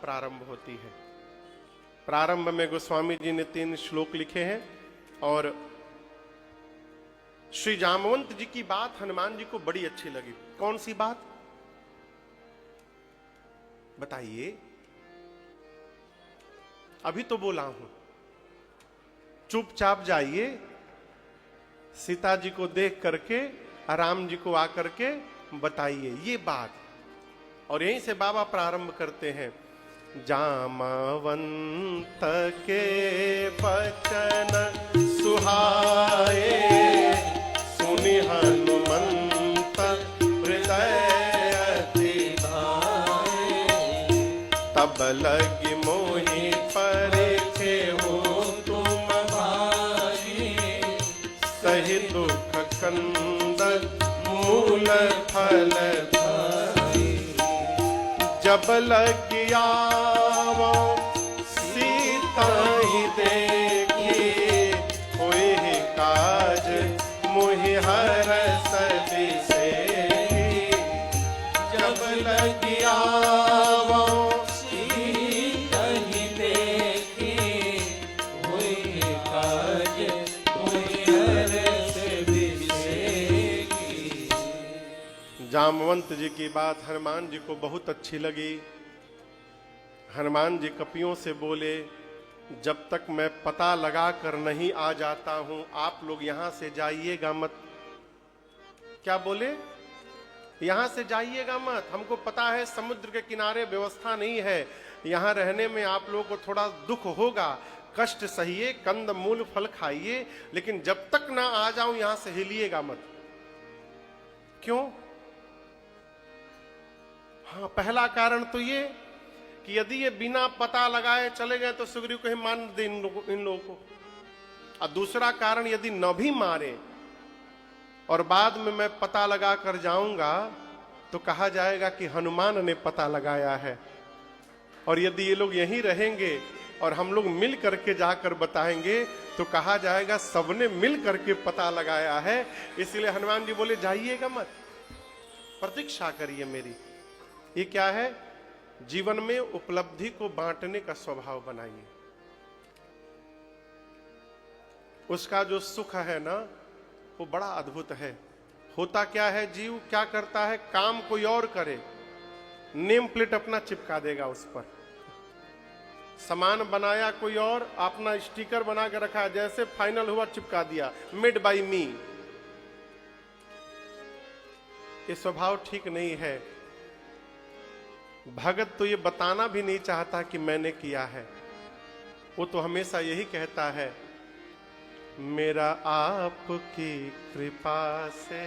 प्रारंभ होती है। प्रारंभ में गोस्वामी जी ने 3 श्लोक लिखे हैं और श्री जामवंत जी की बात हनुमान जी को बड़ी अच्छी लगी। कौन सी बात बताइए? अभी तो बोला हूं, चुपचाप जाइए, सीता जी को देख करके राम जी को आकर के बताइए ये बात। और यहीं से बाबा प्रारंभ करते हैं। जामवंत के बचन सुहाए, सुनि हनुमंत हृदय अति भाए। तब लगी मोहि परिखे हो तुम भाई, सही दुख कंदन मूल फल भाई। जब लगी आवो सीता ही देखी, कोई ही काज मोहि हरस बिसेरी। जब लगी आवो सीता ही देखी, कोई ही काज मोहि हरस बिसेरी। जामवंत जी की बात हनुमान जी को बहुत अच्छी लगी। हनुमान जी कपियों से बोले, जब तक मैं पता लगा कर नहीं आ जाता हूं आप लोग यहां से जाइएगा मत। क्या बोले? यहां से जाइएगा मत। हमको पता है समुद्र के किनारे व्यवस्था नहीं है, यहां रहने में आप लोगों को थोड़ा दुख होगा, कष्ट सहिए, कंद मूल फल खाइए, लेकिन जब तक ना आ जाऊं यहां से हिलिएगा मत। क्यों? हाँ, पहला कारण तो ये कि यदि ये बिना पता लगाए चले गए तो सुग्रीव को ही मान दे इन लोगों को। और दूसरा कारण, यदि न भी मारे और बाद में मैं पता लगा कर जाऊंगा तो कहा जाएगा कि हनुमान ने पता लगाया है। और यदि ये लोग यहीं रहेंगे और हम लोग मिल करके जाकर बताएंगे तो कहा जाएगा सबने मिल करके पता लगाया है। इसलिए हनुमान जी बोले जाइएगा मत, प्रतीक्षा करिए मेरी। ये क्या है? जीवन में उपलब्धि को बांटने का स्वभाव बनाइए। उसका जो सुख है ना, वो बड़ा अद्भुत है। होता क्या है, जीव क्या करता है, काम कोई और करे, नेम प्लेट अपना चिपका देगा उस पर। सामान बनाया कोई और, अपना स्टिकर बना के रखा, जैसे फाइनल हुआ चिपका दिया, मेड बाय मी। ये स्वभाव ठीक नहीं है। भगत तो ये बताना भी नहीं चाहता कि मैंने किया है, वो तो हमेशा यही कहता है, मेरा आपकी कृपा से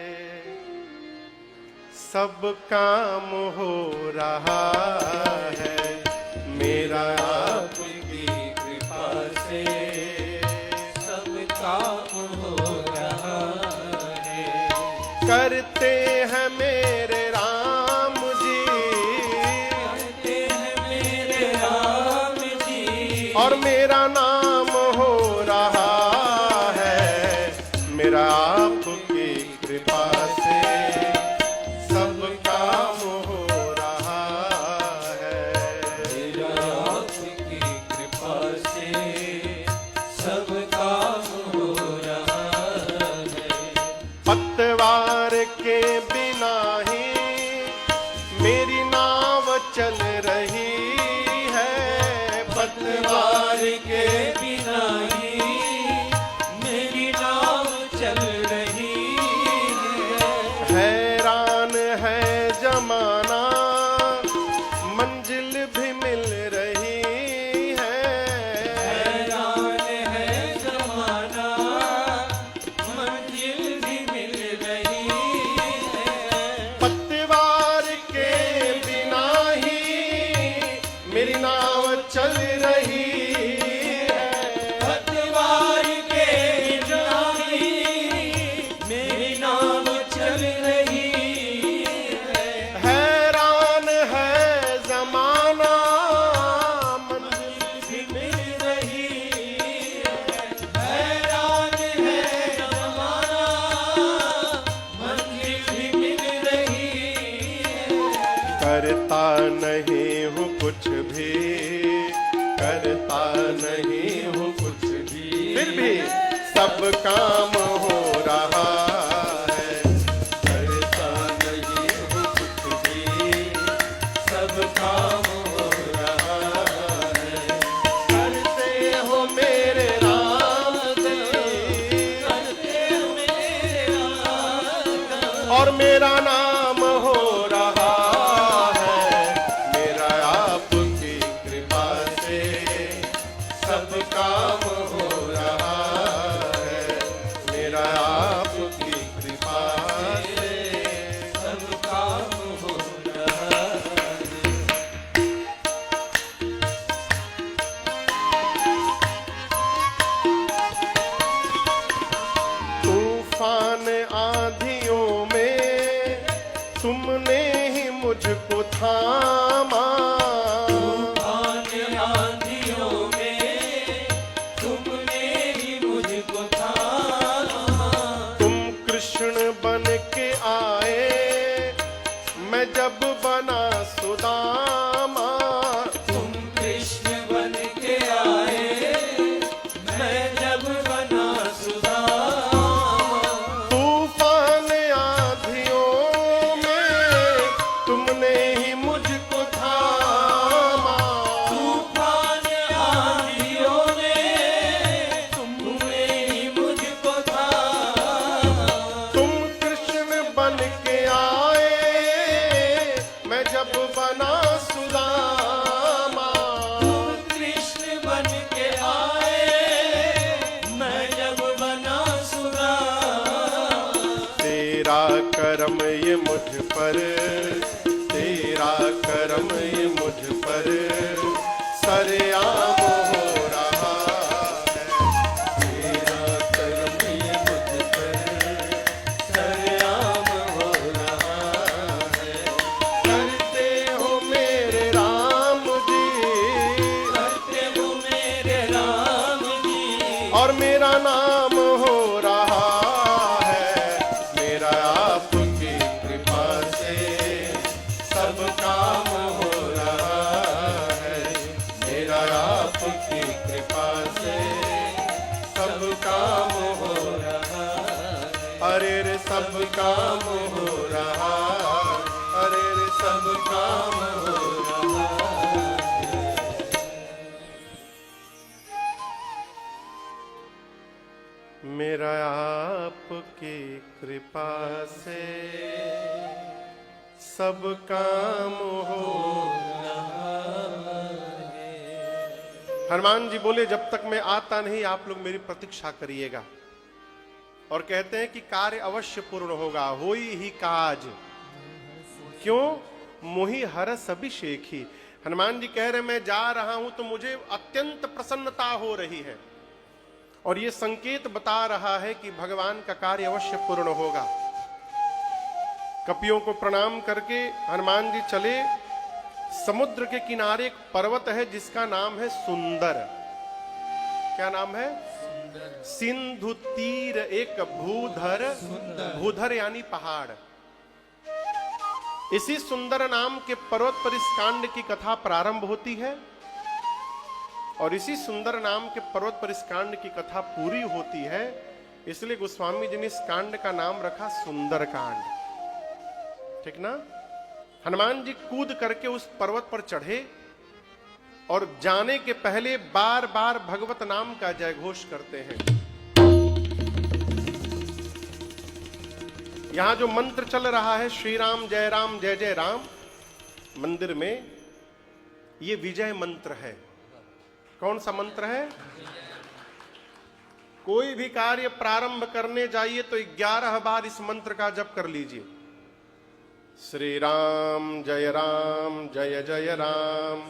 सब काम हो रहा है। मेरा आपकी कृपा से सब काम हो रहा है। करते हैं मेरे राम जी, करते हैं मेरे राम जी, और मेरा नाम हो रहा है। मेरा आपकी कृपा से सब काम हो रहा है। मेरा आपकी कृपा से सब काम हो रहा है। पतवार के बिना ही मेरी नाव चल रही है। पतवार के बिना ही मेरी नाव चल रही है। हैरान है जमाना, मंजिल भी मिल रही है। हैरान है जमाना, मंजिल भी मिल रही है। पतवार के बिना ही मेरी नाव चल रही है। पतवार के बिना ही मेरी नाव चल रही है। हैरान है जमाना, मंजिल भी मिल रही है। हैरान है जमाना, मंजिल भी मिल रही है। करता नहीं हूँ कुछ भी करता नहीं हूँ कुछ भी, फिर भी सब काम हो रहा है। करता नहीं हूँ कुछ भी, सब काम हो रहा है। करते हो मेरे राम जी, करते हो मेरे राम, और मेरा नाम हो रहा है। मेरा आपकी कृपा से सब काम हो रहा है। मेरा आपकी कृपा से सब काम हो रहा है। तूफान आंधियों में तुमने ही मुझको थामा, तूफान आंधियों में तुमने ही मुझको थामा। तुम कृष्ण बन के आए मैं जब बना सुदामा। तुम कृष्ण बन के आए मैं जब बना सुदामा। तूफान आंधियों में तुमने ही मुझको थामा। तूफान आंधियों में तुमने ही मुझको थामा। तुम कृष्ण बन के आए मैं जब बना सुदामा। तुम कृष्ण बन के आए मैं जब बना सुदामा। तेरा करम ये मुझ पर, तेरा करम ये मुझ पर सरेआम हो रहा है। तेरा करम ये मुझ पर सरेआम हो रहा है। करते हो मेरे राम जी, करते हो मेरे राम जी, और मेरा नाम हो रहा है। मेरा आपकी कृपा से सब काम हो रहा है। मेरा आपकी कृपा से सब काम हो रहा है। अरे रे सब काम हो रहा, अरे रे सब काम हो रहा। मेरा आपकी कृपा से सब काम हो रहा है। हनुमान जी बोले जब तक मैं आता नहीं आप लोग मेरी प्रतीक्षा करिएगा। और कहते हैं कि कार्य अवश्य पूर्ण होगा, होई ही काज क्यों मोहि हरस अभिषेखी। हनुमान जी कह रहे मैं जा रहा हूं तो मुझे अत्यंत प्रसन्नता हो रही है, और ये संकेत बता रहा है कि भगवान का कार्य अवश्य पूर्ण होगा। कपियों को प्रणाम करके हनुमान जी चले। समुद्र के किनारे एक पर्वत है जिसका नाम है सुंदर। क्या नाम है? सिंधु तीर एक भूधर, भूधर यानी पहाड़। इसी सुंदर नाम के पर्वत पर इस कांड की कथा प्रारंभ होती है, और इसी सुंदर नाम के पर्वत पर इस कांड की कथा पूरी होती है। इसलिए गोस्वामी जी ने इस कांड का नाम रखा सुंदर कांड। ठीक ना? हनुमान जी कूद करके उस पर्वत पर चढ़े, और जाने के पहले बार बार भगवत नाम का जय घोष करते हैं। यहां जो मंत्र चल रहा है श्री राम जय जय राम, मंदिर में ये विजय मंत्र है। कौन सा मंत्र है? कोई भी कार्य प्रारंभ करने जाइए तो 11 बार इस मंत्र का जप कर लीजिए। श्री राम जय जय राम,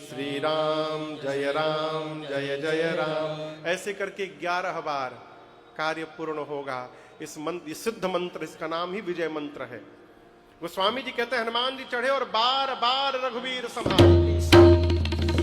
श्री राम जय जय राम। ऐसे करके 11 बार कार्य पूर्ण होगा। इस मंत्र, सिद्ध मंत्र, इसका नाम ही विजय मंत्र है। गोस्वामी जी कहते हैं हनुमान जी चढ़े और बार बार रघुवीर संभाल।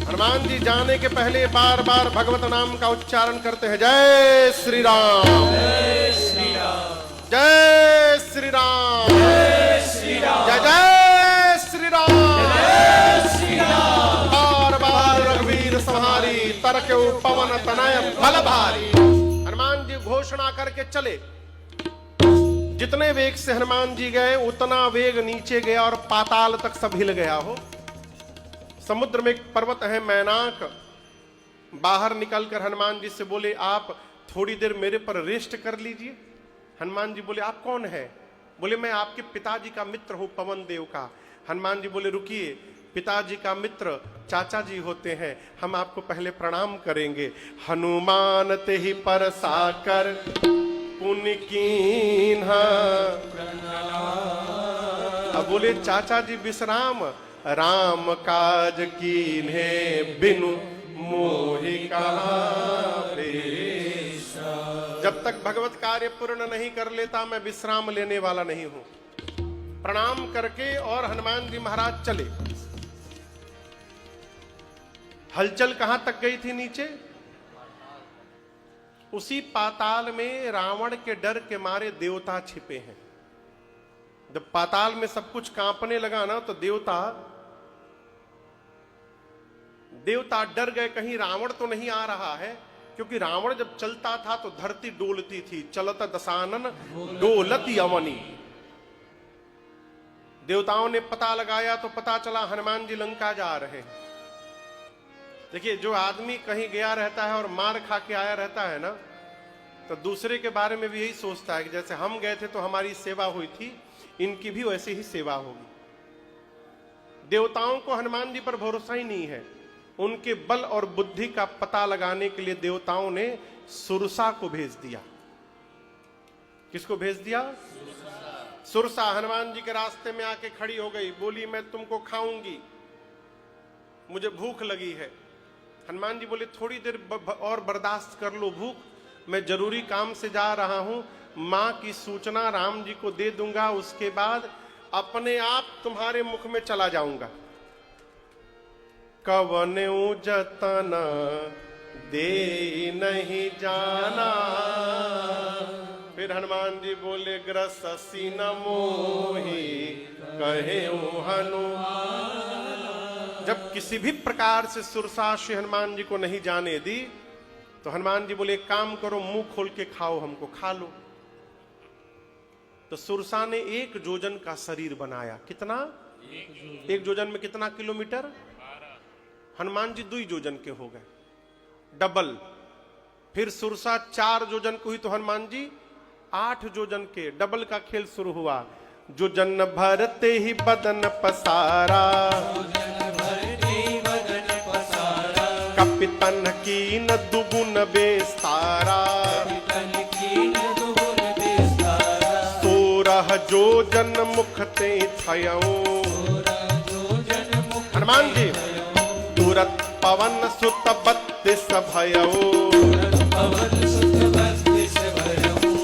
हनुमान जी जाने के पहले बार बार भगवत नाम का उच्चारण करते हैं। जय श्री राम, जय श्री राम, जय श्री राम, जय श्री राम, जय जय श्री राम, जय श्री राम। बार बार रघुवीर संहारी। तरक पवन तनय बल भारी। हनुमान जी घोषणा करके चले। जितने वेग से हनुमान जी गए उतना वेग नीचे गया और पाताल तक सब हिल गया हो। समुद्र में एक पर्वत है मैनाक, बाहर निकलकर हनुमान जी से बोले आप थोड़ी देर मेरे पर रेस्ट कर लीजिए। हनुमान जी बोले आप कौन है? बोले मैं आपके पिताजी का मित्र हूं, पवन देव का। हनुमान जी बोले रुकिए, पिताजी का मित्र चाचा जी होते हैं, हम आपको पहले प्रणाम करेंगे। हनुमान ते ही पर साकर पुण्य कीन्हा। अब बोले चाचा जी विश्राम, राम काज कीन्हे बिनु मोहि कहा। जब तक भगवत कार्य पूर्ण नहीं कर लेता मैं विश्राम लेने वाला नहीं हूं। प्रणाम करके और हनुमान जी महाराज चले। हलचल कहां तक गई थी? नीचे। उसी पाताल में रावण के डर के मारे देवता छिपे हैं। जब पाताल में सब कुछ कांपने लगा ना तो देवता डर गए, कहीं रावण तो नहीं आ रहा है, क्योंकि रावण जब चलता था तो धरती डोलती थी। चलत दशानन डोलत यवनी। देवताओं ने पता लगाया तो पता चला हनुमान जी लंका जा रहे हैं। देखिए, जो आदमी कहीं गया रहता है और मार खा के आया रहता है ना, तो दूसरे के बारे में भी यही सोचता है कि जैसे हम गए थे तो हमारी सेवा हुई थी, इनकी भी वैसे ही सेवा होगी। देवताओं को हनुमान जी पर भरोसा ही नहीं है। उनके बल और बुद्धि का पता लगाने के लिए देवताओं ने सुरसा को भेज दिया। किसको भेज दिया? सुरसा हनुमान जी के रास्ते में आके खड़ी हो गई, बोली मैं तुमको खाऊंगी, मुझे भूख लगी है। हनुमान जी बोले थोड़ी देर और बर्दाश्त कर लो भूख, मैं जरूरी काम से जा रहा हूं, मां की सूचना राम जी को दे दूंगा, उसके बाद अपने आप तुम्हारे मुख में चला जाऊंगा। कवन जतन दे नहीं जाना। फिर हनुमान जी बोले ग्रससी न मोहि कहे हनुमान। जब किसी भी प्रकार से सुरसा श्री हनुमान जी को नहीं जाने दी तो हनुमान जी बोले एक काम करो, मुंह खोल के खाओ, हमको खा लो। तो सुरसा ने 1 जोजन का शरीर बनाया। कितना? 1 जोजन में कितना किलोमीटर? हनुमान जी 2 जोजन के हो गए, डबल। फिर सुरसा 4 जोजन को हुई तो हनुमान जी 8 जोजन के, डबल का खेल शुरू हुआ। जोजन भरते ही बदन पसारा, कपितन की न दुगुन बेस्तारा। 16 जोजन मुखते छयऊ। हनुमान जी तुरत पवन सुत 32 भयऊ।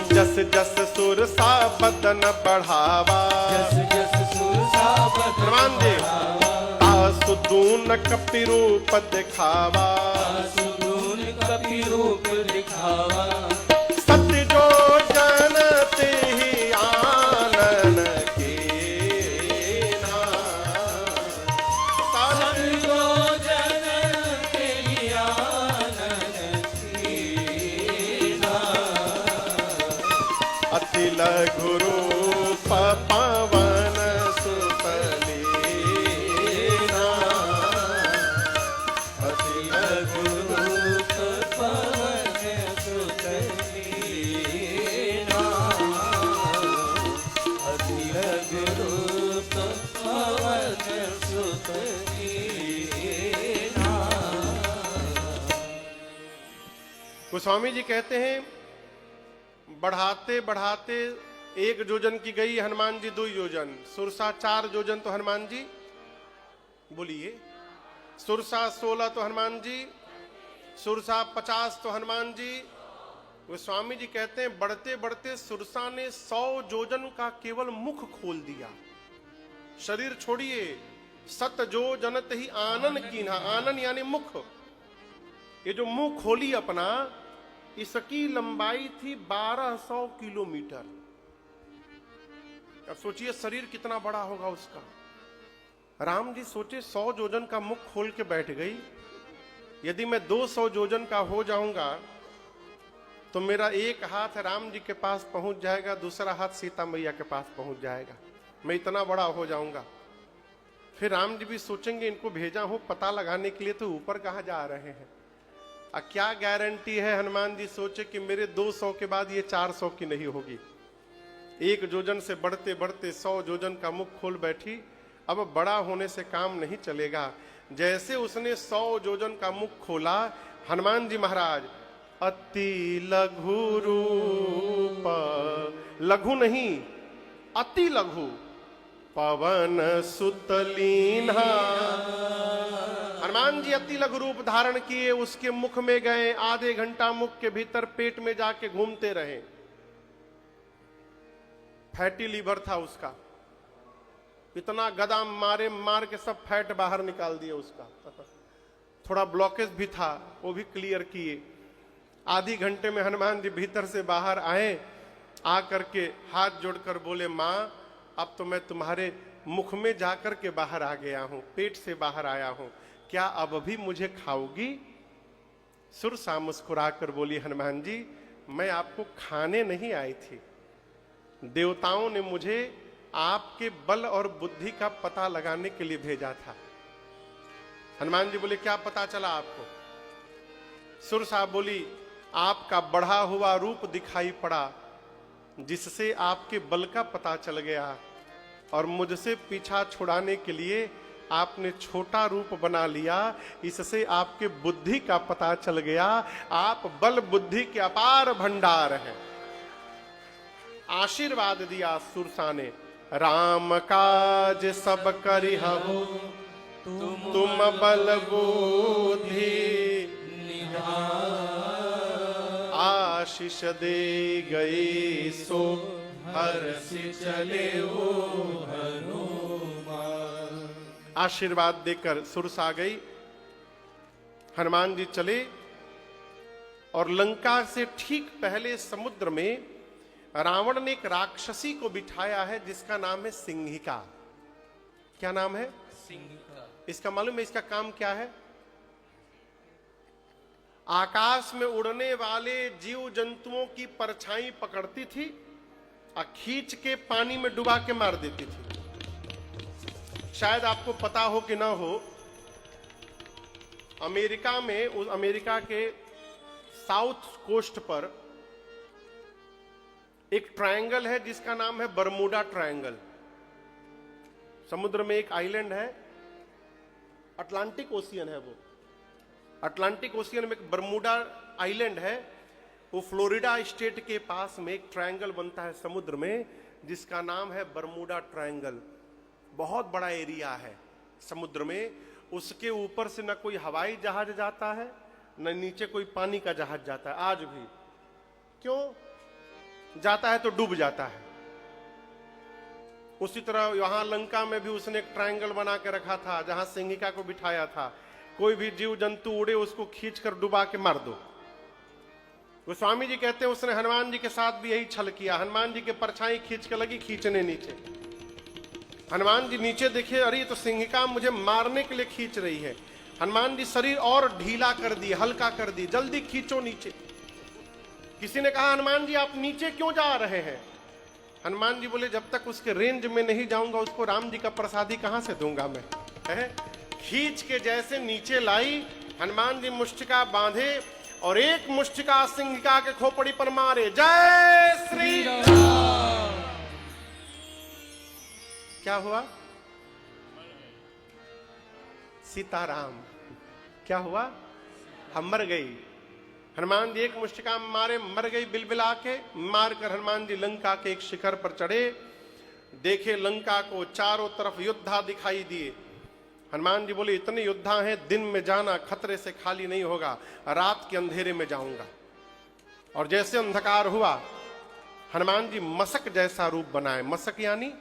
जस जस सुरसा बदन बढ़ावा। हनुमान जी तासुदून कपि रूप दिखावा। सत्य जो जनते ही आनन के ना। अति लघु रूप पवन सुत लीना। अति लघु रूप पवन सुत लीना। अति लघु रूप पवन सुत लीना। गोस्वामी जी कहते हैं बढ़ाते बढ़ाते 1 जोजन की गई, हनुमान जी 2 जोजन, सुरसा 4 जोजन तो हनुमान जी, बोलिए, सुरसा 16 तो हनुमान जी, सुरसा 50 तो हनुमान जी। गोस्वामी जी कहते हैं बढ़ते बढ़ते सुरसा ने 100 जोजन का केवल मुख खोल दिया। शरीर छोड़िए, सत जो जनत ही आनन कीन्हा। आनन यानी मुख। ये जो मुंह खोली अपना, इसकी लंबाई थी 1200 किलोमीटर। अब सोचिए शरीर कितना बड़ा होगा उसका। राम जी सोचे 100 जोजन का मुख खोल के बैठ गई यदि मैं 200 योजन का हो जाऊंगा तो मेरा एक हाथ राम जी के पास पहुंच जाएगा, दूसरा हाथ सीता मैया के पास पहुंच जाएगा। मैं इतना बड़ा हो जाऊंगा। फिर राम जी भी सोचेंगे इनको भेजा हूं पता लगाने के लिए, तो ऊपर कहां जा रहे हैं। क्या गारंटी है हनुमान जी सोचे कि मेरे 200 के बाद ये 400 की नहीं होगी। एक योजन से बढ़ते बढ़ते 100 योजन का मुख खोल बैठी। अब बड़ा होने से काम नहीं चलेगा। जैसे उसने 100 योजन का मुख खोला, हनुमान जी महाराज अति लघु रूप, लघु नहीं अति लघु, पवन सुतलीन्हा। हनुमान जी अति लघु रूप धारण किए, उसके मुख में गए, आधे घंटा मुख के भीतर पेट में जाके घूमते रहे। फैटी लीवर था उसका, इतना गदा मारे मार के सब फैट बाहर निकाल दिए उसका। थोड़ा ब्लॉकेज भी था, वो भी क्लियर किए। आधी घंटे में हनुमान जी भीतर से बाहर आए, आकर के हाथ जोड़कर बोले, मां अब तो मैं तुम्हारे मुख में जाकर के बाहर आ गया हूं, पेट से बाहर आया हूं, क्या अब भी मुझे खाओगी? सुरसा मुस्कुराकर बोली, हनुमान जी मैं आपको खाने नहीं आई थी, देवताओं ने मुझे आपके बल और बुद्धि का पता लगाने के लिए भेजा था। हनुमान जी बोले, क्या पता चला आपको? सुरसा बोली, आपका बढ़ा हुआ रूप दिखाई पड़ा, जिससे आपके बल का पता चल गया, और मुझसे पीछा छुड़ाने के लिए आपने छोटा रूप बना लिया, इससे आपके बुद्धि का पता चल गया। आप बल बुद्धि के अपार भंडार हैं। आशीर्वाद दिया सुरसा ने, राम काज सब करिहु, तुम बल बुद्धि आशीष दे गई, सो हर्ष चले आशीर्वाद देकर सुरसा आ गई। हनुमान जी चले और लंका से ठीक पहले समुद्र में रावण ने एक राक्षसी को बिठाया है, जिसका नाम है सिंहिका। क्या नाम है? सिंहिका। इसका मालूम है इसका काम क्या है? आकाश में उड़ने वाले जीव जंतुओं की परछाई पकड़ती थी और खींच के पानी में डुबा के मार देती थी। शायद आपको पता हो कि ना हो, अमेरिका में, उस अमेरिका के साउथ कोस्ट पर एक ट्रायंगल है जिसका नाम है बरमूडा ट्रायंगल। समुद्र में एक आइलैंड है, अटलांटिक ओशियन है वो। अटलांटिक ओशियन में एक बरमूडा आइलैंड है, वो फ्लोरिडा स्टेट के पास में एक ट्रायंगल बनता है समुद्र में, जिसका नाम है बरमूडा ट्रायंगल। बहुत बड़ा एरिया है समुद्र में। उसके ऊपर से न कोई हवाई जहाज जाता है, न नीचे कोई पानी का जहाज जाता है आज भी। क्यों जाता है? तो डूब जाता है। उसी तरह यहां लंका में भी उसने एक ट्रायंगल बना के रखा था, जहां सिंहिका को बिठाया था। कोई भी जीव जंतु उड़े, उसको खींचकर डुबा के मार दो। गोस्वामी जी कहते हैं उसने हनुमान जी के साथ भी यही छल किया। हनुमान जी के परछाई खींच के लगी खींचने नीचे। हनुमान जी नीचे देखे, अरे तो सिंहिका मुझे मारने के लिए खींच रही है। हनुमान जी शरीर और ढीला कर दिए, हल्का कर दिए, जल्दी खींचो नीचे। किसी ने कहा, हनुमान जी आप नीचे क्यों जा रहे हैं? हनुमान जी बोले, जब तक उसके रेंज में नहीं जाऊंगा उसको राम जी का प्रसादी कहां से दूंगा मैं। खींच के जैसे नीचे लाई, हनुमान जी मुष्टिका बांधे और एक मुष्टिका सिंहिका के खोपड़ी पर मारे। जय श्री राम। क्या हुआ? सीताराम। क्या हुआ? हम मर गई। हनुमान जी एक मुष्टिका मारे, मर गई बिलबिला के। मारकर हनुमान जी लंका के एक शिखर पर चढ़े, देखे लंका को चारों तरफ योद्धा दिखाई दिए। हनुमान जी बोले, इतने योद्धा हैं, दिन में जाना खतरे से खाली नहीं होगा, रात के अंधेरे में जाऊंगा। और जैसे अंधकार हुआ, हनुमान जी मशक जैसा रूप बनाए। मशक यानी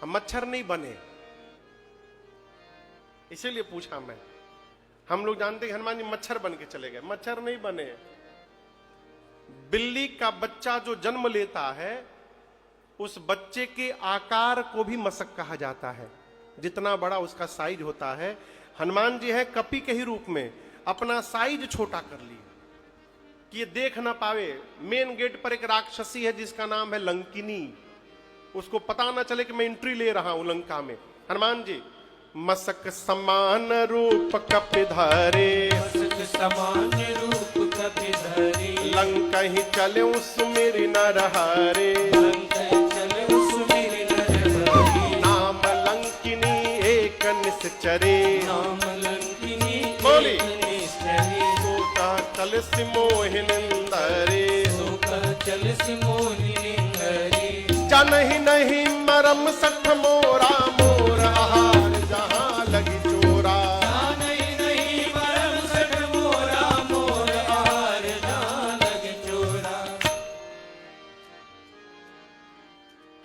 मच्छर नहीं बने, इसीलिए पूछा मैं। हम लोग जानते हैं हनुमान जी मच्छर बन के चले गए, मच्छर नहीं बने। बिल्ली का बच्चा जो जन्म लेता है, उस बच्चे के आकार को भी मशक कहा जाता है, जितना बड़ा उसका साइज होता है। हनुमान जी है कपी के ही रूप में, अपना साइज छोटा कर लिया कि ये देख ना पावे। मेन गेट पर एक राक्षसी है जिसका नाम है लंकिनी, उसको पता ना चले कि मैं एंट्री ले रहा हूं लंका में। हनुमान जी मसक समान रूप कपिधरे, मस्तक समान रूप कपिधरे, लंका ही चले सुमिर नरहरे, लंका चले सुमिर नरहरि, नाम लंकिनी एक निश्चरे, नाम लंकिनी बोली। एक निश्चरे, सोता चल सिमोहिनिंदरे, सोका चल सिमोहिनिंदरे, जनहि नहीं मरम सठ मोरा, मोर आहार जहां लगी चोरा, नहीं नहीं परम सठ मोरा, मोर आहार जहां लगे चोरा।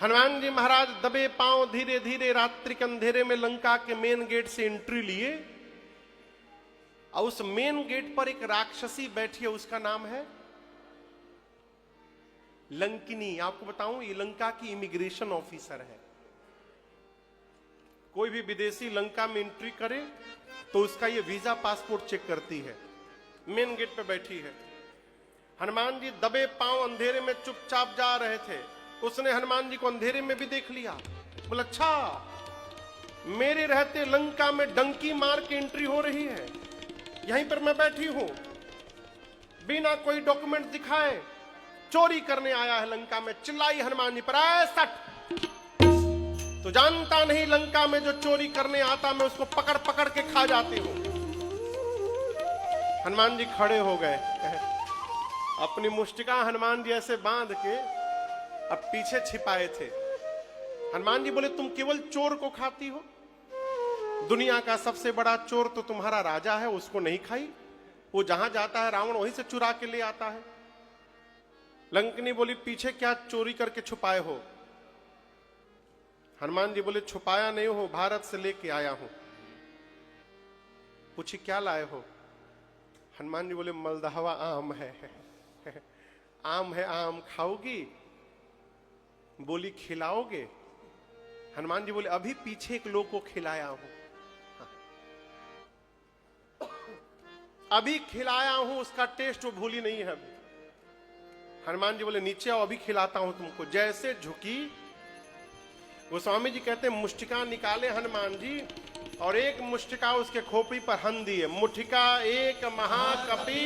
हनुमान जी महाराज दबे पांव धीरे धीरे रात्रि के अंधेरे में लंका के मेन गेट से एंट्री लिए, और उस मेन गेट पर एक राक्षसी बैठी है, उसका नाम है लंकिनी। आपको बताऊं ये लंका की इमिग्रेशन ऑफिसर है। कोई भी विदेशी लंका में एंट्री करे तो उसका ये वीजा पासपोर्ट चेक करती है। मेन गेट पे बैठी है। हनुमान जी दबे पांव अंधेरे में चुपचाप जा रहे थे, उसने हनुमान जी को अंधेरे में भी देख लिया। बोला अच्छा, मेरे रहते लंका में डंकी मार के एंट्री हो रही है, यहीं पर मैं बैठी हूं, बिना कोई डॉक्यूमेंट दिखाए चोरी करने आया है लंका में। चिल्लाई हनुमान जी पर, सट तो जानता नहीं लंका में जो चोरी करने आता मैं उसको पकड़ पकड़ के खा जाती हूं। हनुमान जी खड़े हो गए, अपनी मुष्टिका हनुमान जी ऐसे बांध के अब पीछे छिपाए थे। हनुमान जी बोले तुम केवल चोर को खाती हो, दुनिया का सबसे बड़ा चोर तो तुम्हारा राजा है, उसको नहीं खाई? वो जहां जाता है रावण वहीं से चुरा के ले आता है। लंकिनी बोली पीछे क्या चोरी करके छुपाए हो? हनुमान जी बोले छुपाया नहीं हो, भारत से लेके आया हूं। पूछी क्या लाए हो? हनुमान जी बोले मलदहवा आम है। आम है, आम खाओगी? बोली खिलाओगे? हनुमान जी बोले अभी पीछे एक लोग को खिलाया हूं, अभी खिलाया हूं, उसका टेस्ट वो भूली नहीं है अभी। हनुमान जी बोले नीचे आओ, अभी खिलाता हूं तुमको। जैसे झुकी, गोस्वामी जी कहते हैं मुष्टिका निकाले हनुमान जी और एक मुष्टिका उसके खोपड़ी पर हन दिए। मुठिका एक महाकपि,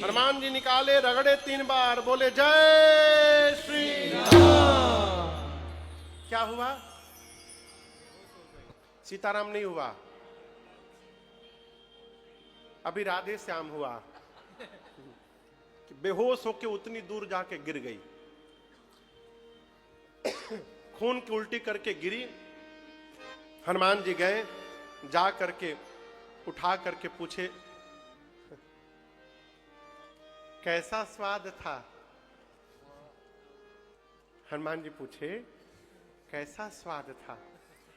हनुमान जी निकाले, रगड़े 3 बार, बोले जय श्री राम। क्या हुआ? सीताराम नहीं हुआ, अभी राधे श्याम हुआ। बेहोश होके उतनी दूर जाके गिर गई, खून की उल्टी करके गिरी। हनुमान जी गए, जा करके उठा करके पूछे कैसा स्वाद था? हनुमान जी पूछे कैसा स्वाद था?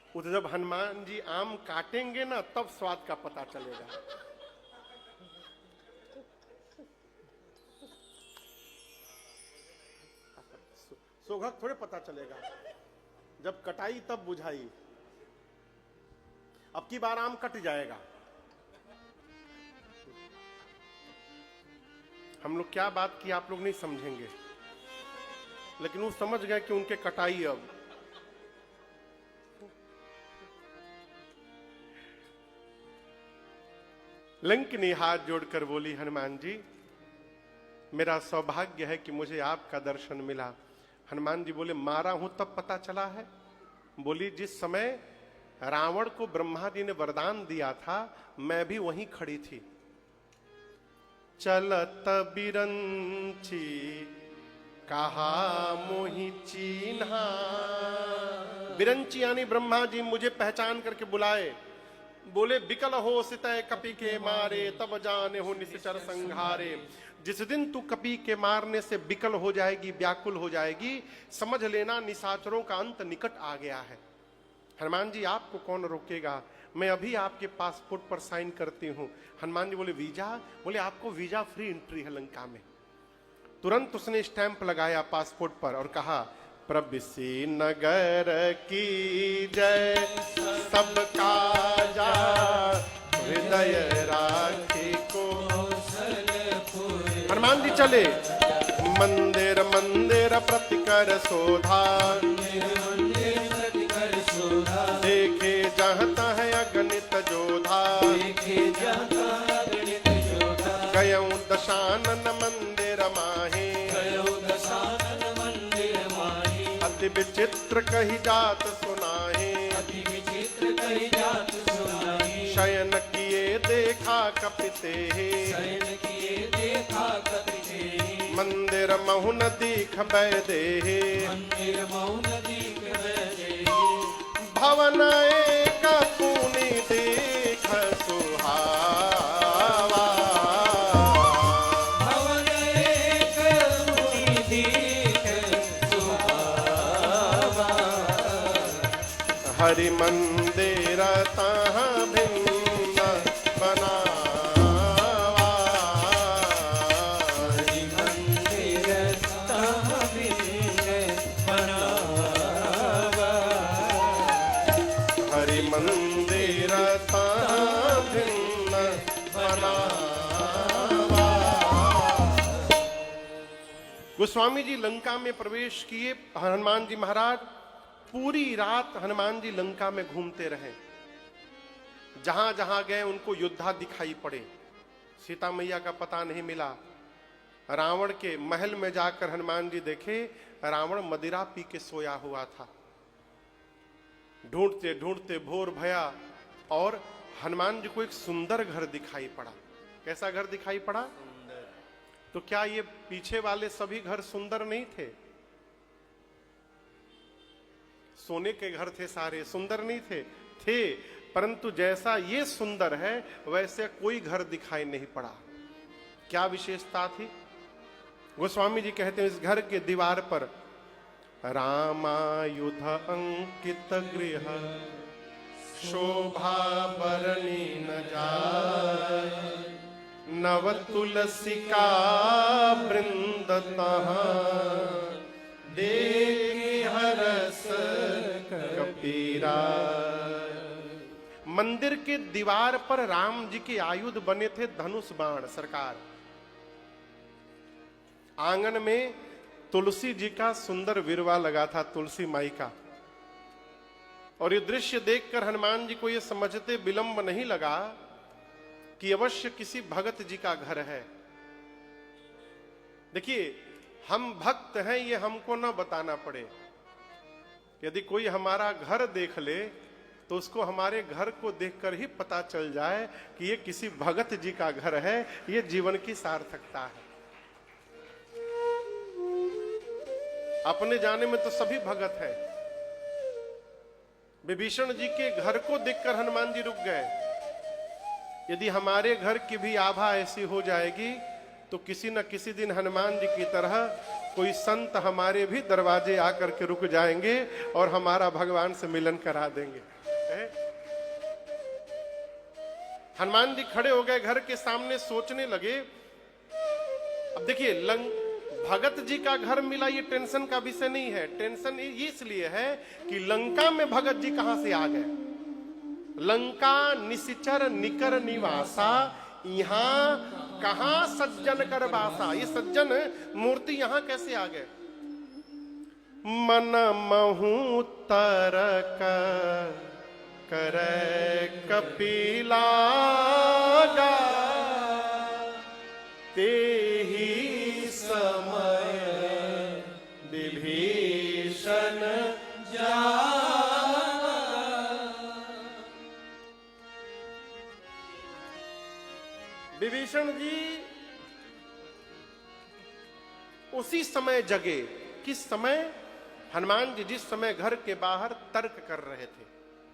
वो तो जब हनुमान जी आम काटेंगे ना तब स्वाद का पता चलेगा। सोघक थोड़े पता चलेगा, जब कटाई तब बुझाई। अब की बार आम कट जाएगा। हम लोग क्या बात की आप लोग नहीं समझेंगे, लेकिन वो समझ गए कि उनके कटाई अब। लंकिनी हाथ जोड़कर बोली हनुमान जी मेरा सौभाग्य है कि मुझे आपका दर्शन मिला। हनुमान जी बोले मारा हूं तब पता चला है? बोली जिस समय रावण को ब्रह्मा जी ने वरदान दिया था मैं भी वहीं खड़ी थी। चलत बिरंची कहा मोहि चीन्हा। बिरंची यानी ब्रह्मा जी मुझे पहचान करके बुलाए, बोले बिकल हो सितय कपि के मारे, तब जाने हो निश्चर संघारे। जिस दिन तू कपि के मारने से बिकल हो जाएगी, व्याकुल हो जाएगी, समझ लेना निशाचरों का अंत निकट आ गया है। हनुमान जी आपको कौन रोकेगा, मैं अभी आपके पासपोर्ट पर साइन करती हूं। हनुमान जी बोले वीजा? बोले आपको वीजा फ्री एंट्री है लंका में। तुरंत उसने स्टैंप लगाया पासपोर्ट पर और कहा प्रबिसी नगर की जय, सबका जा हृदय राखी को हनुमान जी चले, मंदिर मंदिर प्रति कर शोधा, मंदिर प्रति कर शोधा, देखे जहाँ तहाँ अगणित जोधा, देखे जाता गणित जोधा, गयऊं दशानन मंदिर माहे, गयो दशानन मंदिर माही, अति विचित्र कही जात सुनाहे, अति विचित्र कही जात सुनाही, शयन किए देखा कपिते, शयन किए देखा कपिते, मंदिर महुन दीख बैदेहे, मंदिर मौन दीख बैठे, भवन एक पुनि देख सुहावा, भवन एक पुनि दीख सुहावा, हरि मंदिर तहाँ भिन्न बनावा, हरि मंदिर तहाँ भिन्न बनावा, हरि मंदिर तहाँ भिन्न बनावा। गोस्वामी जी लंका में प्रवेश किए। हनुमान जी महाराज पूरी रात हनुमान जी लंका में घूमते रहे। जहां जहां गए उनको योद्धा दिखाई पड़े। सीता मैया का पता नहीं मिला। रावण के महल में जाकर हनुमान जी देखे रावण मदिरा पी के सोया हुआ था। ढूंढते ढूंढते भोर भया और हनुमान जी को एक सुंदर घर दिखाई पड़ा। कैसा घर दिखाई पड़ा? तो क्या ये पीछे वाले सभी घर सुंदर नहीं थे? सोने के घर थे, सारे सुंदर नहीं थे? थे, परंतु जैसा ये सुंदर है वैसे कोई घर दिखाई नहीं पड़ा। क्या विशेषता थी? गोस्वामी जी कहते हैं इस घर के दीवार पर रामायुध अंकित गृह शोभा बरनी न जाय, नव तुलसिका वृंद देख हरस कपीरा। मंदिर के दीवार पर राम जी के आयुध बने थे, धनुष बाण सरकार। आंगन में तुलसी जी का सुंदर विरवा लगा था, तुलसी माई का। और ये दृश्य देखकर हनुमान जी को ये समझते विलंब नहीं लगा कि अवश्य किसी भगत जी का घर है। देखिए, हम भक्त हैं ये हमको ना बताना पड़े। यदि कोई हमारा घर देख ले तो उसको हमारे घर को देखकर ही पता चल जाए कि ये किसी भगत जी का घर है। ये जीवन की सार्थकता है। अपने जाने में तो सभी भगत है। विभीषण जी के घर को देखकर हनुमान जी रुक गए। यदि हमारे घर की भी आभा ऐसी हो जाएगी तो किसी न किसी दिन हनुमान जी की तरह कोई संत हमारे भी दरवाजे आकर के रुक जाएंगे और हमारा भगवान से मिलन करा देंगे। हनुमान जी खड़े हो गए घर के सामने, सोचने लगे। अब देखिए, भगत जी का घर मिला ये टेंशन का विषय नहीं है। टेंशन ये इसलिए है कि लंका में भगत जी कहां से आ गए। लंका निशिचर निकर निवासा, यहां कहां सज्जन कर बासा। ये सज्जन मूर्ति यहां कैसे आ गए? मन महू तरक करे कपिला ते ही समय विभीषण विभीषण जी उसी समय जगे। किस समय? हनुमान जी जिस समय घर के बाहर तर्क कर रहे थे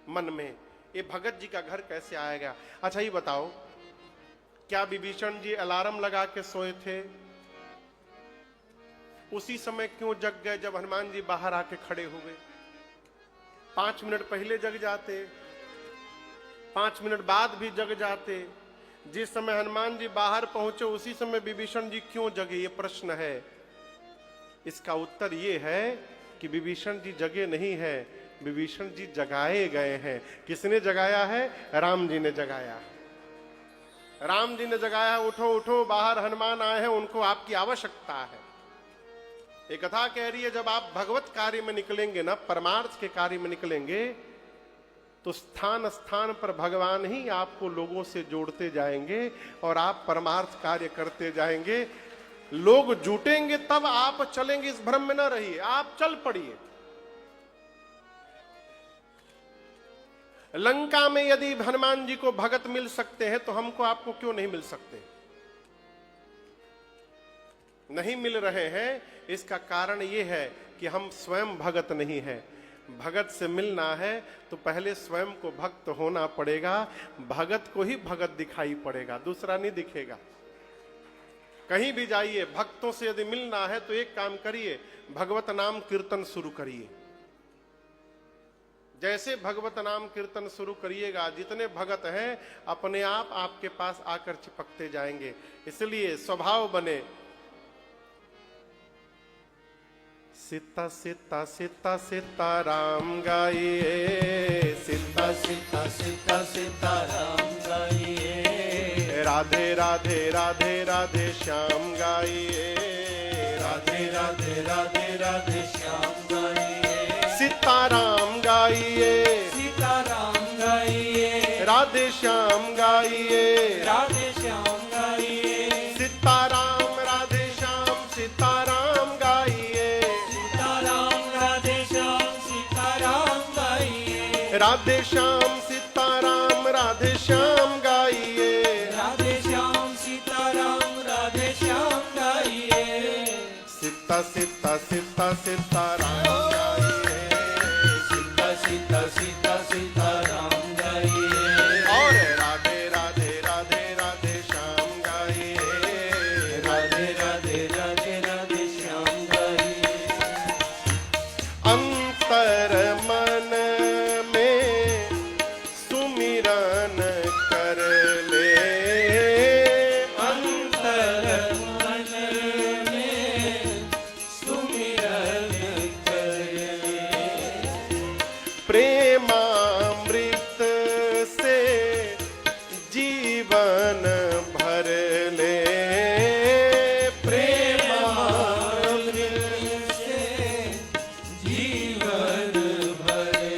मन में, ये भगत जी का घर कैसे आएगा। अच्छा ये बताओ, क्या विभीषण जी अलार्म लगा के सोए थे? उसी समय क्यों जग गए जब हनुमान जी बाहर आके खड़े हुए? 5 मिनट पहले जग जाते, 5 मिनट बाद भी जग जाते। जिस समय हनुमान जी बाहर पहुंचे उसी समय विभीषण जी क्यों जगे? ये प्रश्न है। इसका उत्तर ये है कि विभीषण जी जगे नहीं है, विभीषण जी जगाए गए हैं। किसने जगाया है? राम जी ने जगाया है। राम जी ने जगाया, उठो उठो, बाहर हनुमान आए हैं, उनको आपकी आवश्यकता है। ये कथा कह रही है, जब आप भगवत कार्य में निकलेंगे ना, परमार्थ के कार्य में निकलेंगे, तो स्थान स्थान पर भगवान ही आपको लोगों से जोड़ते जाएंगे और आप परमार्थ कार्य करते जाएंगे। लोग जुटेंगे तब आप चलेंगे, इस भ्रम में न रहिए, आप चल पड़िए। लंका में यदि हनुमान जी को भगत मिल सकते हैं तो हमको आपको क्यों नहीं मिल सकते? नहीं मिल रहे हैं, इसका कारण यह है कि हम स्वयं भगत नहीं है। भगत से मिलना है तो पहले स्वयं को भक्त होना पड़ेगा, भगत को ही भगत दिखाई पड़ेगा, दूसरा नहीं दिखेगा। कहीं भी जाइए, भक्तों से यदि मिलना है तो एक काम करिए, भगवत नाम कीर्तन शुरू करिए। जैसे भगवत नाम कीर्तन शुरू करिएगा, जितने भगत हैं अपने आप आपके पास आकर चिपकते जाएंगे। इसलिए स्वभाव बने, सीता सीता सीता सीता राम गाइए, सीता सीता सीता सीता राम गाइए, राधे राधे राधे राधे श्याम गाइए, राधे राधे राधे राधे श्याम गाइए, सीताराम गाइए, सीताराम गाइए, राधे श्याम गाइए, राधे श्याम गाइए, सीताराम राधे श्याम सीताराम गाइए, सीताराम राधे श्याम सीताराम गाइए, राधे श्याम सीताराम राधे श्याम गाइए, राधे श्याम सीताराम राधे श्याम गाइए, सीता सीता सीता सीताराम गाइए, सीता सीता सीता सीताराम गाइए, और राधे राधे राधे राधे श्याम गाइए, राधे राधे राधे राधे श्याम गाइए, अंतर मन में सुमिरन कर ले, अंतर मन में सुमिरन करे, प्रेमामृत से जीवन भर ले, प्रेमामृत से जीवन भरे,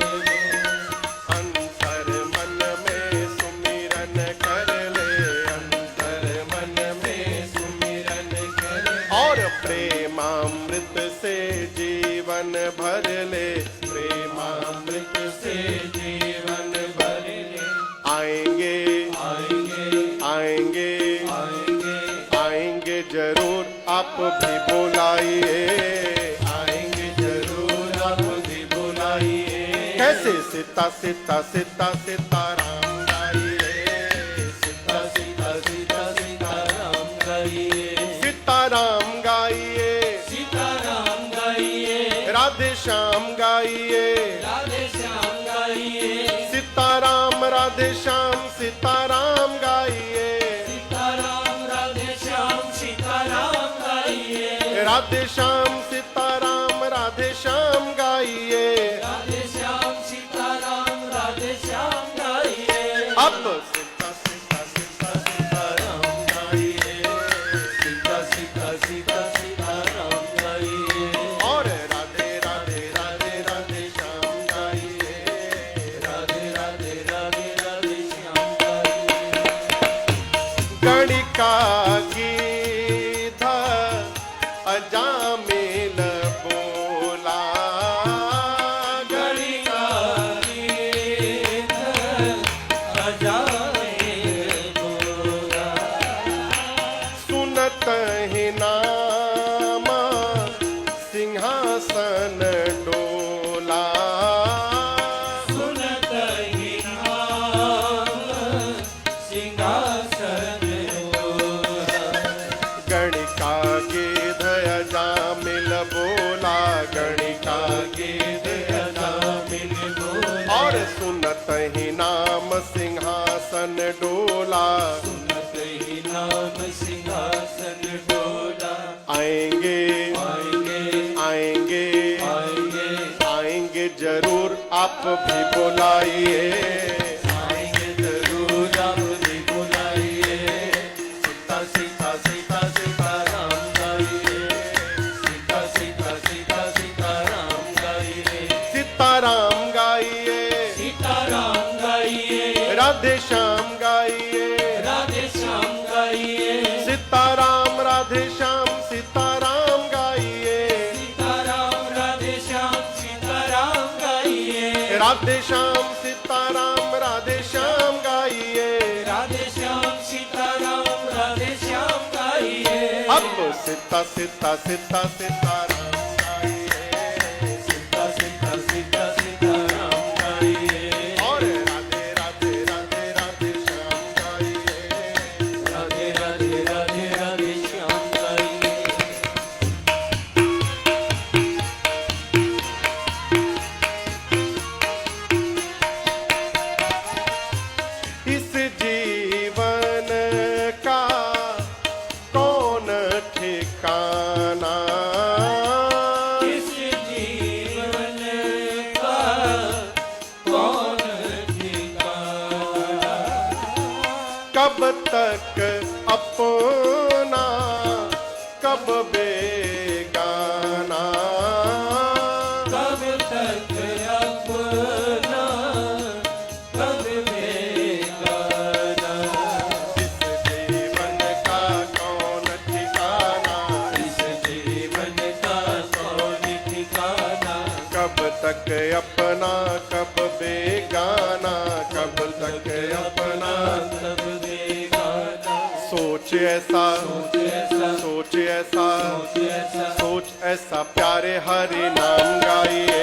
अंतर मन में सुमिरन कर ले, अंतर मन में सुमिरन करे, और प्रेमामृत से जीवन भर ले, प्रेमामृत से जीवन भरे, आएंगे आएंगे आएंगे आएंगे आएंगे जरूर, आप भी बुलाइए, आएंगे जरूर, आप भी बुलाइए, कैसे सीता सीता सीता सीताराम गाइए, सीता सीता सीता सीताराम गाइए, सीताराम गाइए, सीताराम गाइए, राधे श्याम गाइए, राधे श्याम गाइए, सीताराम राधे श्याम सीताराम गाइए, सीताराम राधे श्याम सीताराम गाइए, राधे श्याम सीताराम राधे श्याम गाइए। राधे श्याम सीताराम राधे श्याम गाइए, अब सीता सीता सीता सीताराम गाइए, सीता सीता सीता सीताराम गाइए, और राधे राधे राधे राधे श्याम गाइए, राधे राधे राधे राधे श्याम गाइए, गणिका गीत अजामिल बोला, गणिका गीत अजामिल बोला, सुनत ही नाम सिंहासन डोला, सुनत ही नाम सिंहासन डोला, गणिका गिध अजामिल बोला, गणिका गीत अजामिल बोला, और सुनत ही नाम सिंहासन डोला, सुनत ही नाम सिंहासन डोला, आएंगे आएंगे आएंगे आएंगे आएंगे जरूर, आप भी बुलाइए, आएंगे जरूर, आप भी बुलाइए, श्याम सीताराम राधे श्याम गाइए, राधे श्याम सीताराम राधे श्याम गाइए। अब सीता सीता सीता सीताराम गाइए, सीता सीता सीता सीताराम गाइए। और राधे राधे राधे राधे श्याम गाइए, राधे राधे राधे राधे श्याम गाइए। इस जीवन का कौन ठिकाना, इस जीवन का कौन ठिकाना, कब तक अपना कब बेगाना, कब तक अपना कब बेगाना। इस जीवन का कौन ठिकाना, इस जीवन का कौन ठिकाना, कब तक अपना कब बेगाना, कब तक अपना। कब बेगाना। सोच ऐसा सोच ऐसा सोच ऐसा सोच ऐसा सोच ऐसा प्यारे हरि नाम गाइए,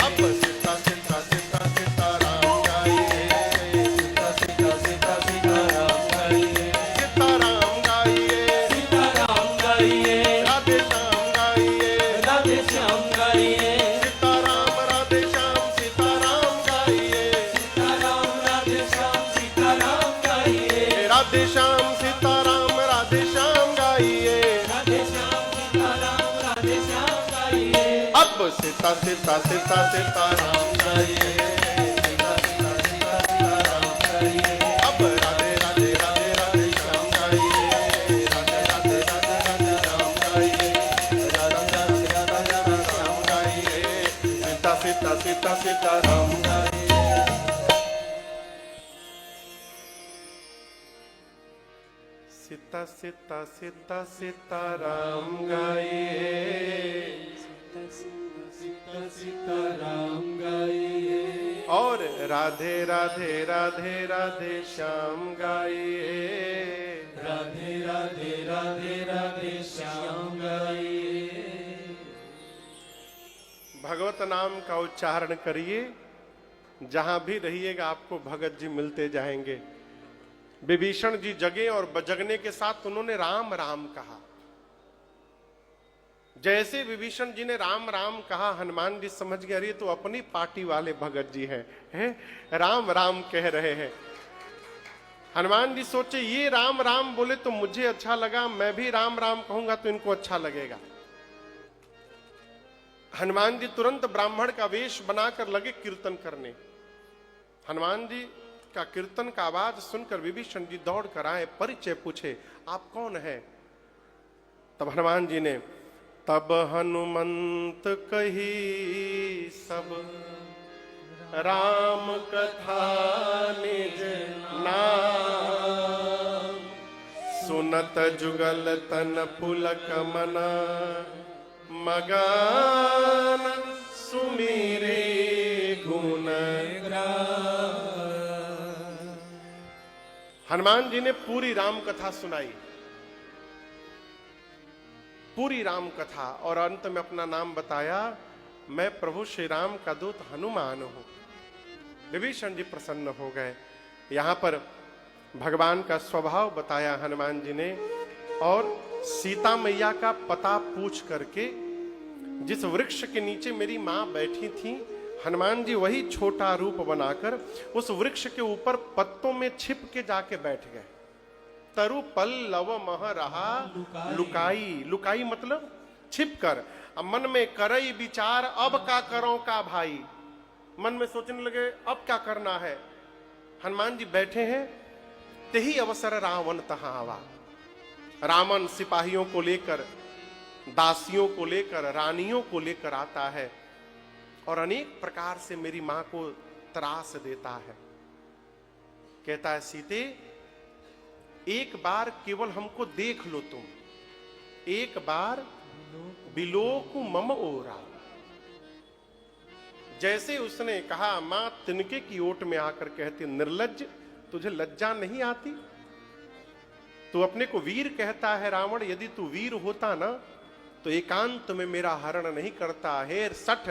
अब सीता सीता सीता सीताराम गाइए, सीता सीता सीताराम गाइए। सीताराम गाइए, सीताराम गाइए। राधे श्याम गाइए, राधे श्याम गाइए। सीताराम राधे श्याम सीताराम गाइए, सीताराम राधे श्याम सीताराम गाइए। राधे श्याम सीताराम राधे श्याम गाइए, राधे श्याम सीताराम राधे श्याम गाइए। अब सीता सीता सीता सीताराम गाइए, सीता सीता सीता सीताराम गाइए। अब राधे राधे राधे राधे श्याम गाइए, राधे राधे राधे राधे राम गाइए, राधे राधे राधे राधे श्याम गाइए, सीता सीता सीता सीताराम गाइए। सीता सीता सीता सीताराम गाइए, सीता सीताराम गाइए। और राधे राधे राधे राधे श्याम गाइए, राधे राधे राधे राधे श्याम गाइए। भगवत नाम का उच्चारण करिए, जहां भी रहिएगा आपको भगत जी मिलते जाएंगे। विभीषण जी जगे और जगने के साथ उन्होंने राम राम कहा। जैसे विभीषण जी ने राम राम कहा, हनुमान जी समझ गए अरे तो अपनी पार्टी वाले भगत जी हैं, राम राम कह रहे हैं। हनुमान जी सोचे ये राम राम बोले तो मुझे अच्छा लगा, मैं भी राम राम कहूंगा तो इनको अच्छा लगेगा। हनुमान जी तुरंत ब्राह्मण का वेश बनाकर लगे कीर्तन करने। हनुमान जी का कीर्तन का आवाज सुनकर विभीषण जी दौड़ कर आए, परिचय पूछे आप कौन है। तब हनुमान जी ने तब हनुमंत कही सब राम कथा निज नाम, सुनत जुगल तन पुलक मना, मगान सुमीरे गुण। हनुमान जी ने पूरी राम कथा सुनाई, पूरी राम कथा, और अंत में अपना नाम बताया, मैं प्रभु श्री राम का दूत हनुमान हूं। विभीषण जी प्रसन्न हो गए। यहां पर भगवान का स्वभाव बताया हनुमान जी ने, और सीता मैया का पता पूछ करके जिस वृक्ष के नीचे मेरी मां बैठी थी, हनुमान जी वही छोटा रूप बनाकर उस वृक्ष के ऊपर पत्तों में छिप के जाके बैठ गए। तरु पल्लव मह रहा लुकाई, लुकाई मतलब छिप कर। अब मन में करई विचार अब का करो का भाई, मन में सोचने लगे अब क्या करना है। हनुमान जी बैठे हैं, तेही अवसर रावण तहां आवा। रावण सिपाहियों को लेकर, दासियों को लेकर, रानियों को लेकर आता है और अनेक प्रकार से मेरी मां को त्रास देता है। कहता है सीते एक बार केवल हमको देख लो तुम, एक बार बिलोकु मम ओरा, जैसे उसने कहा, मां तिनके की ओट में आकर कहती, निर्लज्ज, तुझे लज्जा नहीं आती? तू अपने को वीर कहता है रावण, यदि तू वीर होता ना तो एकांत में मेरा हरण नहीं करता। हेर सठ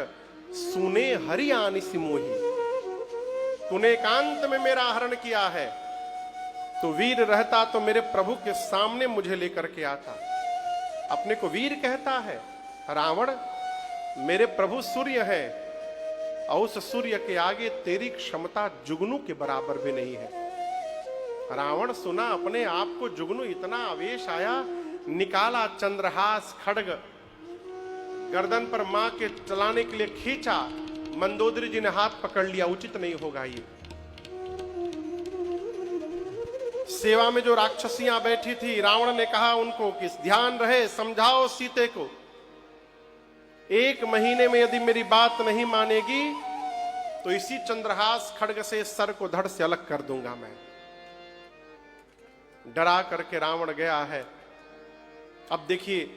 सुने हरियाणी सिमोही, तूने एकांत में मेरा हरण किया है, तो वीर रहता तो मेरे प्रभु के सामने मुझे लेकर के आता। अपने को वीर कहता है रावण, मेरे प्रभु सूर्य है और उस सूर्य के आगे तेरी क्षमता जुगनू के बराबर भी नहीं है। रावण सुना अपने आप को जुगनू, इतना आवेश आया, निकाला चंद्रहास खड्ग, गर्दन पर मां के चलाने के लिए खींचा। मंदोदरी जी ने हाथ पकड़ लिया, उचित नहीं होगा ये। सेवा में जो राक्षसियां बैठी थी, रावण ने कहा उनको कि ध्यान रहे, समझाओ सीते को, 1 महीने में यदि मेरी बात नहीं मानेगी तो इसी चंद्रहास खड्ग से सर को धड़ से अलग कर दूंगा मैं। डरा करके रावण गया है। अब देखिए,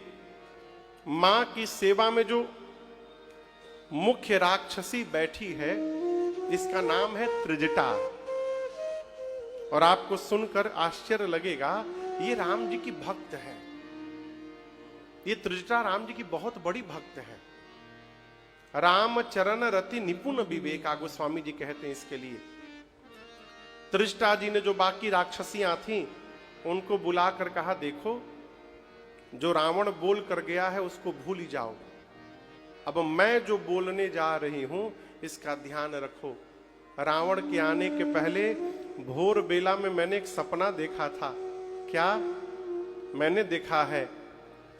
मां की सेवा में जो मुख्य राक्षसी बैठी है, इसका नाम है त्रिजटा। और आपको सुनकर आश्चर्य लगेगा, ये राम जी की भक्त है। ये त्रिजटा राम जी की बहुत बड़ी भक्त है। राम चरण रति निपुण विवेका, गोस्वामी जी कहते हैं इसके लिए। त्रिजटा जी ने जो बाकी राक्षसियां थीं उनको बुलाकर कहा, देखो जो रावण बोल कर गया है उसको भूल ही जाओ, अब मैं जो बोलने जा रही हूं इसका ध्यान रखो। रावण के आने के पहले भोर बेला में मैंने एक सपना देखा था। क्या? मैंने देखा है,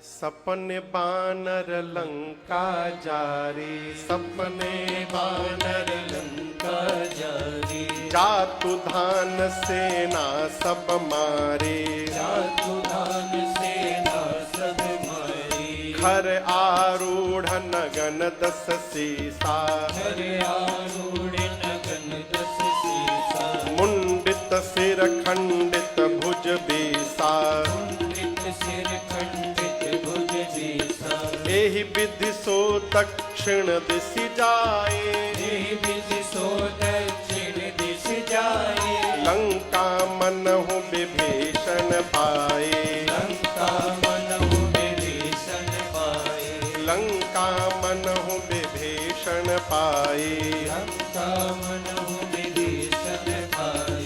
सपने बानर लंका जारी, सपने बानर लंका जारी, जातु धान सेना सब मारे, जातु धान सेना सब मारी, खर आरूढ़ नगन 10 सीसा, खर आरूढ़ नगन 10 सीसा, मुंडित सिर खंडित भुज बेसा, मुंडित सिर खंडित भुज बेसा, एहि विधि सो दक्षिण दिश जाए, एहि विधि सो दक्षिण दिश जाए, लंका मनहु विभीषण पाए, लंका मनहु विभीषण पाए, लंका मनहु विभीषण पाए। लंका मनहु विभीषण पाए।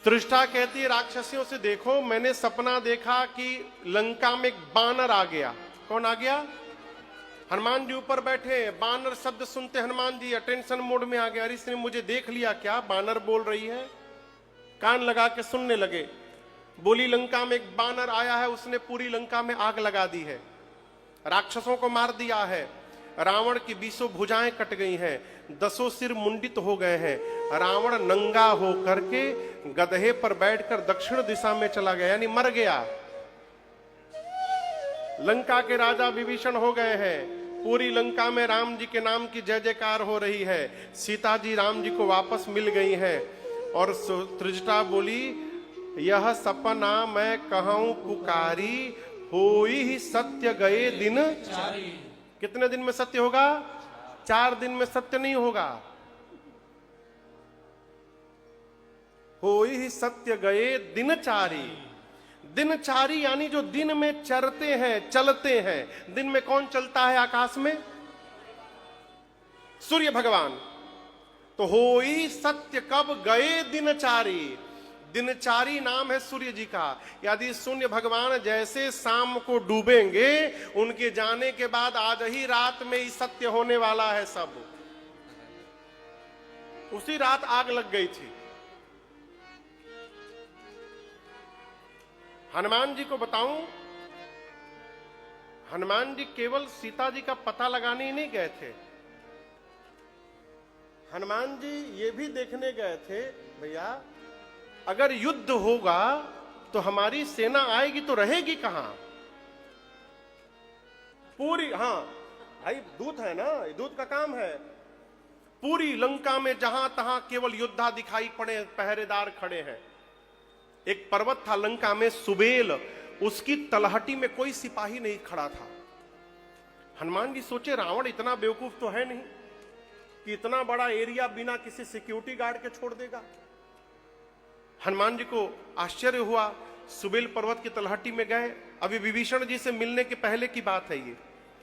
त्रिष्ठा कहती है राक्षसियों से, देखो मैंने सपना देखा कि लंका में एक बानर आ गया। कौन आ गया? हनुमान जी ऊपर बैठे, बानर शब्द सुनते हनुमान जी अटेंशन मोड में आ गया। अरे इसने मुझे देख लिया क्या? बानर बोल रही है। कान लगा के सुनने लगे। बोली, लंका में एक बानर आया है, उसने पूरी लंका में आग लगा दी है, राक्षसों को मार दिया है, रावण की 20 भुजाएं कट गई हैं, 10 सिर मुंडित हो गए हैं। रावण नंगा हो करके गधे पर बैठकर दक्षिण दिशा में चला गया, यानी मर गया। लंका के राजा विभीषण हो गए हैं। पूरी लंका में राम जी के नाम की जय जयकार हो रही है। सीता जी राम जी को वापस मिल गई हैं। और त्रिजटा बोली, यह सपना मैं कहूं पुकारी, होई ही सत्य गए दिन। कितने दिन में सत्य होगा? 4 दिन में सत्य नहीं होगा। होई ही सत्य गए दिनचारी। दिनचारी यानी जो दिन में चरते हैं, चलते हैं। दिन में कौन चलता है आकाश में? सूर्य भगवान। तो होई सत्य कब गए दिनचारी। दिनचारी नाम है सूर्य जी का। यदि सूर्य भगवान जैसे शाम को डूबेंगे, उनके जाने के बाद आज ही रात में ही सत्य होने वाला है सब। उसी रात आग लग गई थी। हनुमान जी को बताऊं, हनुमान जी केवल सीता जी का पता लगाने ही नहीं गए थे। हनुमान जी ये भी देखने गए थे, भैया अगर युद्ध होगा तो हमारी सेना आएगी तो रहेगी कहां? पूरी, हाँ भाई दूत है ना, दूत का काम है। पूरी लंका में जहां तहां केवल योद्धा दिखाई पड़े, पहरेदार खड़े हैं। एक पर्वत था लंका में, सुबेल, उसकी तलहटी में कोई सिपाही नहीं खड़ा था। हनुमान जी सोचे रावण इतना बेवकूफ तो है नहीं कि इतना बड़ा एरिया बिना किसी सिक्योरिटी गार्ड के छोड़ देगा। हनुमान जी को आश्चर्य हुआ, सुबेल पर्वत की तलहटी में गए। अभी विभीषण जी से मिलने के पहले की बात है, ये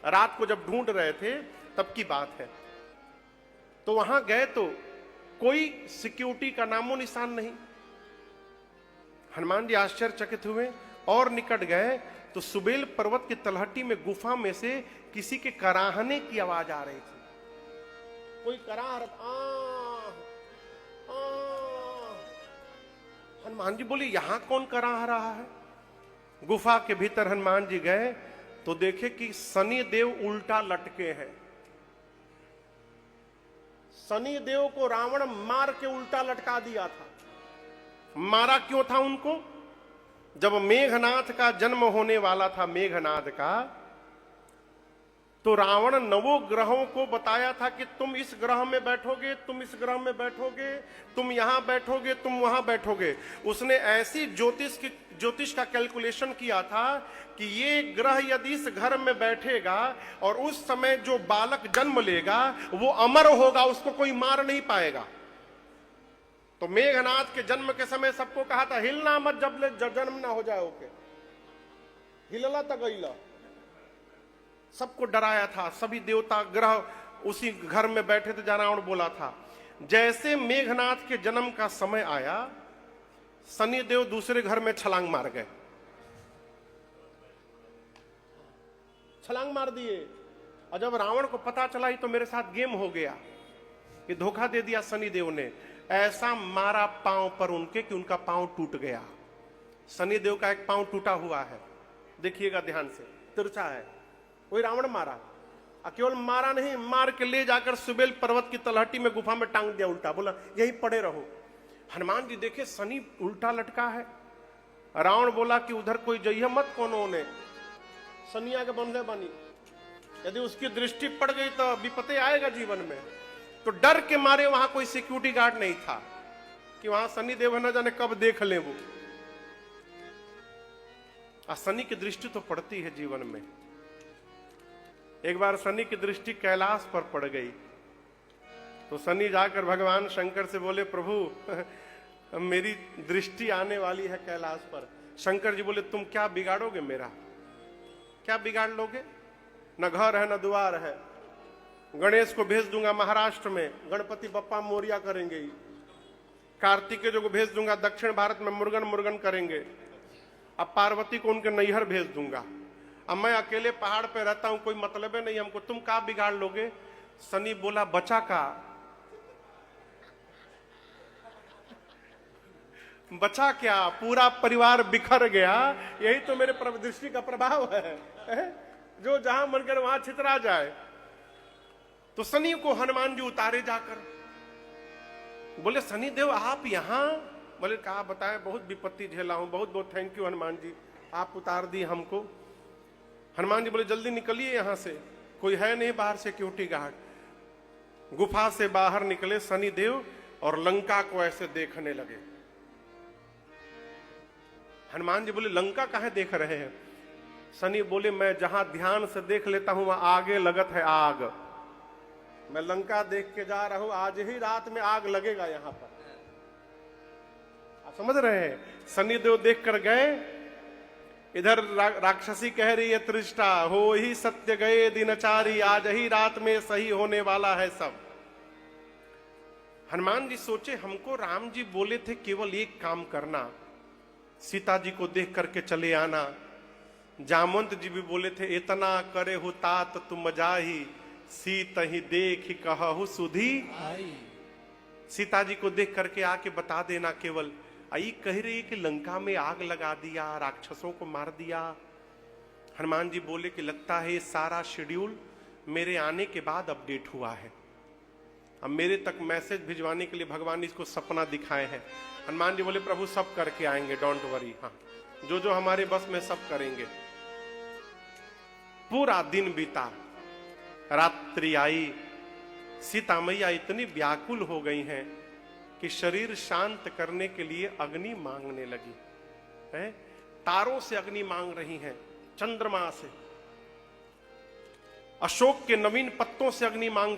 रात को जब ढूंढ रहे थे तब की बात है। तो वहां गए तो कोई सिक्योरिटी का नामो निशान नहीं। हनुमान जी आश्चर्यचकित हुए और निकट गए तो सुबेल पर्वत की तलहटी में गुफा में से किसी के कराहने की आवाज आ रही थी। कोई कराह हनुमान जी बोले यहां कौन कराह रहा है। गुफा के भीतर हनुमान जी गए तो देखे कि शनि देव उल्टा लटके हैं। शनि देव को रावण मार के उल्टा लटका दिया था। मारा क्यों था उनको? जब मेघनाथ का जन्म होने वाला था, मेघनाथ का, तो रावण नवों ग्रहों को बताया था कि तुम इस ग्रह में बैठोगे, तुम इस ग्रह में बैठोगे, तुम यहां बैठोगे, तुम वहां बैठोगे। उसने ऐसी ज्योतिष का कैलकुलेशन किया था कि ये ग्रह यदि इस घर में बैठेगा और उस समय जो बालक जन्म लेगा वो अमर होगा, उसको कोई मार नहीं पाएगा। तो मेघनाथ के जन्म के समय सबको कहा था हिलना मत जब जन्म ना हो जाए। ओके, हिलला तक गईला, सबको डराया था। सभी देवता ग्रह उसी घर में बैठे थे। रावण बोला था जैसे मेघनाथ के जन्म का समय आया, शनि देव दूसरे घर में छलांग मार गए, छलांग मार दिए। और जब रावण को पता चला ही तो मेरे साथ गेम हो गया, कि धोखा दे दिया शनि देव ने। ऐसा मारा पांव पर उनके कि उनका पांव टूट गया। शनि देव का एक पांव टूटा हुआ है, देखिएगा ध्यान से, तिरछा है। वही रावण मारा, केवल मारा नहीं, मार के ले जाकर सुबेल पर्वत की तलहटी में गुफा में टांग दिया उल्टा। बोला यही पड़े रहो। हनुमान जी देखे शनि उल्टा लटका है। रावण बोला कि उधर कोई जइया मत कोनो ने, शनिया के बंधे बनी, यदि उसकी दृष्टि पड़ गई तो विपत्ति आएगा जीवन में। तो डर के मारे वहां कोई सिक्योरिटी गार्ड नहीं था कि वहां शनि देव न जाने कब देख ले वो। शनि की दृष्टि तो पड़ती है जीवन में। एक बार शनि की दृष्टि कैलाश पर पड़ गई तो शनि जाकर भगवान शंकर से बोले प्रभु मेरी दृष्टि आने वाली है कैलाश पर। शंकर जी बोले तुम क्या बिगाड़ोगे मेरा, क्या बिगाड़ लोगे? न घर है न द्वार है। गणेश को भेज दूंगा महाराष्ट्र में, गणपति बप्पा मोरिया करेंगे। कार्तिकेय को भेज दूंगा दक्षिण भारत में, मुर्गन मुर्गन करेंगे। अब पार्वती को उनके नैहर भेज दूंगा। अब मैं अकेले पहाड़ पे रहता हूं, कोई मतलब नहीं हमको, तुम क्या बिगाड़ लोगे? शनि बोला बचा का, बचा क्या, पूरा परिवार बिखर गया। यही तो मेरे दृष्टि का प्रभाव है, जो जहां मन कर वहां छितरा जाए। तो शनि को हनुमान जी उतारे जाकर। बोले शनि देव आप यहां? बोले कहा बताए बहुत विपत्ति झेला हूं, बहुत बहुत थैंक यू हनुमान जी, आप उतार दिए हमको। हनुमान जी बोले जल्दी निकलिए यहां से, कोई है नहीं बाहर सिक्योरिटी गार्ड। गुफा से बाहर निकले शनि देव और लंका को ऐसे देखने लगे। हनुमान जी बोले लंका काहे देख रहे हैं? शनि बोले मैं जहां ध्यान से देख लेता हूं वहां आगे लगत है आग। मैं लंका देख के जा रहा हूं, आज ही रात में आग लगेगा यहां पर। आप समझ रहे हैं? शनि देव देख कर गए। इधर राक्षसी कह रही है त्रिष्टा हो ही सत्य गए दिनचारी, आज ही रात में सही होने वाला है सब। हनुमान जी सोचे हमको राम जी बोले थे केवल एक काम करना, सीता जी को देख करके चले आना। जामवंत जी भी बोले थे इतना करे हो तात तुम जाही, सीता ही देख ही कहु सुधी आई। सीता जी को देख करके आके बता देना केवल। आई कह रही कि लंका में आग लगा दिया, राक्षसों को मार दिया। हनुमान जी बोले कि लगता है ये सारा शेड्यूल मेरे आने के बाद अपडेट हुआ है। अब मेरे तक मैसेज भिजवाने के लिए भगवान इसको सपना दिखाए हैं। हनुमान जी बोले प्रभु सब करके आएंगे, डोंट वरी। हाँ, जो जो हमारे बस में सब करेंगे। पूरा दिन बीता, रात्रि आई। सीता मैया इतनी व्याकुल हो गई हैं कि शरीर शांत करने के लिए अग्नि मांगने लगी है। तारों से अग्नि मांग रही हैं, चंद्रमा से। अशोक के नवीन पत्तों से अग्नि मांग